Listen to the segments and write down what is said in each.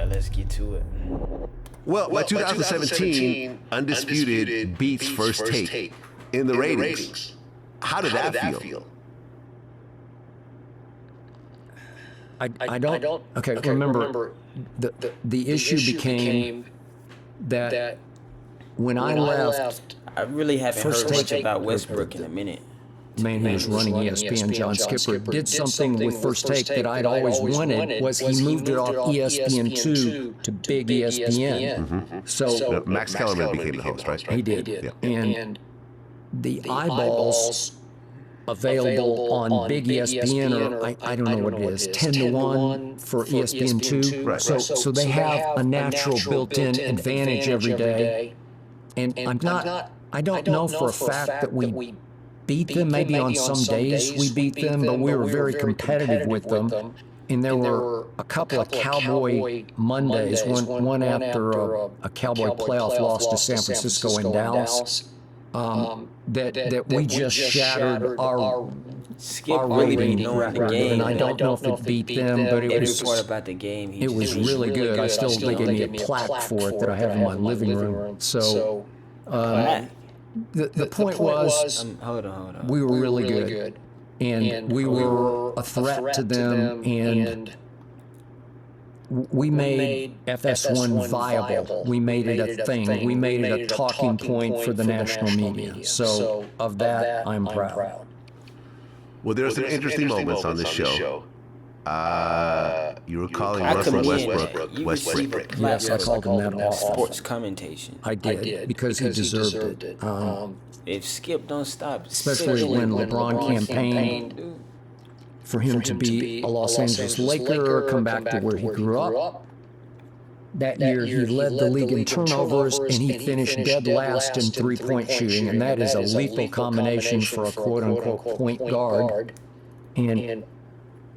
right, let's get to it. Well, by 2017, Undisputed beats First Take in the ratings. How did that feel? I don't. Okay, remember the issue became that when I left, I really haven't First heard much Take- about Westbrook in a minute. the man who was running ESPN, John Skipper, did something with First Take that I'd always wanted. Was he moved it off ESPN2 to big ESPN? So Max Kellerman became the host, right? he did, Yeah. and the eyeballs available on big ESPN are, I don't know what it is, 10-1 for ESPN2. Right. So they have a natural built-in advantage every day. And I don't know for a fact that we beat them. Maybe on some days we beat them, but we were very competitive with them. And there were a couple of Cowboy Mondays, one after a Cowboy playoff loss to San Francisco and Dallas. That we just shattered our Skip our really rating been knowing the record, game. and I don't know if it beat them, but it Every was part about the game, it was really good. I still they gave me a plaque for it that I have in my living room. So the point was hold on. we were really good, and we were a threat to them, and we made FS1 viable. We made it a thing. We made it a talking point for the national media. So of that, I'm proud. Well, there are some interesting moments on this show. You were calling I Russell commend Westbrook. that. You received a Yes, I plaque called him that for often. sports commentation. I did because he deserved it. If Skip don't stop, Especially when LeBron campaigned for him to be a Los Angeles Laker, come back to where he grew up. That year, he led the league in turnovers, and he finished dead last in three-point shooting, and that is a lethal combination for a quote-unquote point guard. And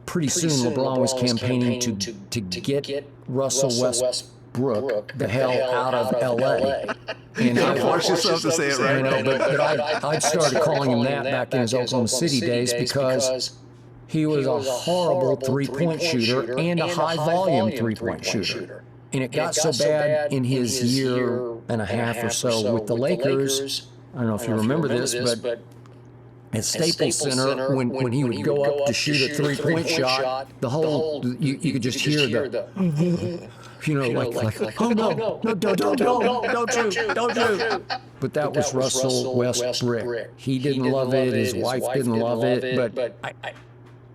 pretty soon, LeBron was campaigning to get Russell Westbrook the hell out of L.A. And You force yourself to say it right. I know, but I'd started calling him that back in his Oklahoma City days because he was a horrible three-point shooter and a high-volume three-point shooter. And it got so bad in his year and a half or so with the Lakers. I don't know if you remember this, but at Staples Center, when he would go up to shoot a three-point shot, the whole you could just hear the like, oh no, don't shoot. But that was Russell Westbrook. He didn't love it. His wife didn't love it. But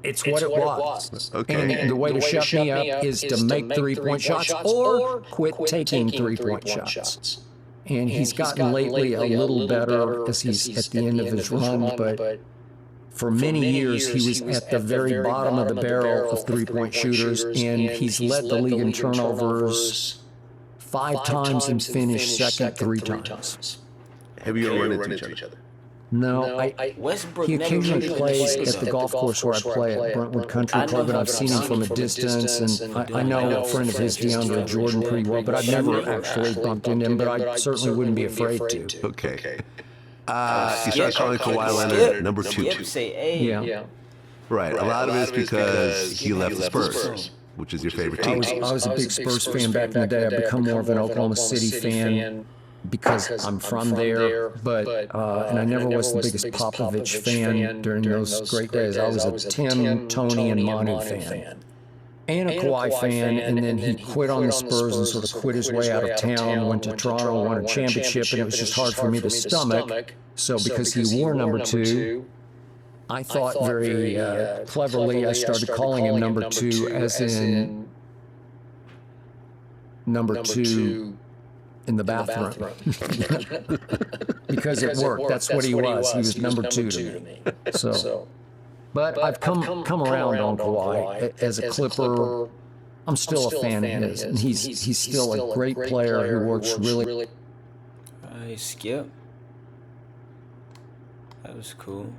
it's what it was. Okay. And the way to shut me up is to make three-point shots or quit taking three-point shots. And he's gotten lately a little better as he's at the end of his run, but for many years he was at the very bottom of the barrel of three-point shooters, and he's led the league in turnovers 5 times and finished second 3 times. Have you ever run into each other? No, Westbrook he never occasionally really plays plays at the golf course where I play at Brentwood Country Club, and I've seen him from a distance, and I know a friend of his, DeAndre Jordan, pretty well, but I've never actually bumped into him, but I certainly wouldn't be afraid to. Okay. You started calling Kawhi Leonard number 2. Skip say, hey, Yeah. Right. A lot of it is because he left the Spurs, which is your favorite team. I was a big Spurs fan back in the day. I've become more of an Oklahoma City fan because I'm from there, but and I never was the biggest Popovich fan during those great days. I was a Tim, Tony, and Manu fan. And a Kawhi fan, and then he quit on the Spurs and sort of quit his way out of town, went to Toronto, won a championship, and it was just hard for me to stomach. So because he wore number 2, I thought very cleverly I started calling him number 2 as in number 2 in the bathroom. Because it worked. That's what he was. He was number 2 to me. So, but I've come around on Kawhi as a Clipper. I'm still a fan of his, and he's still a great player who works really. Skip. That was cool.